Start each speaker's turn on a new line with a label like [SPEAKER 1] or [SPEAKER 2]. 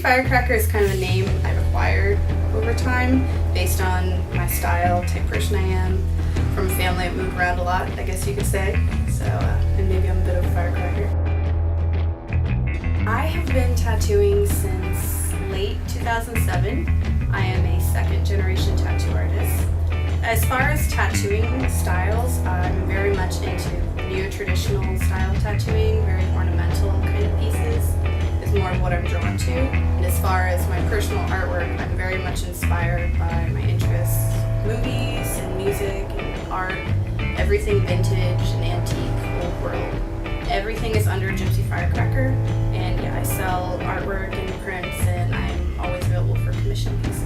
[SPEAKER 1] Firecracker is kind of a name I've acquired over time based on my style, type person I am, from a family that moved around a lot, I guess you could say. So, and maybe I'm a bit of a firecracker. I have been tattooing since late 2007. I am a second generation tattoo artist. As far as tattooing styles, I'm very much into neo-traditional style tattooing, very ornamental kind of pieces is more of what I'm drawn to. And as far as my personal artwork, I'm very much inspired by my interests, movies and music and art, everything vintage and antique, old world. Everything is under Gypsy Firecracker, and yeah, I sell artwork and prints, and I'm always available for commission pieces.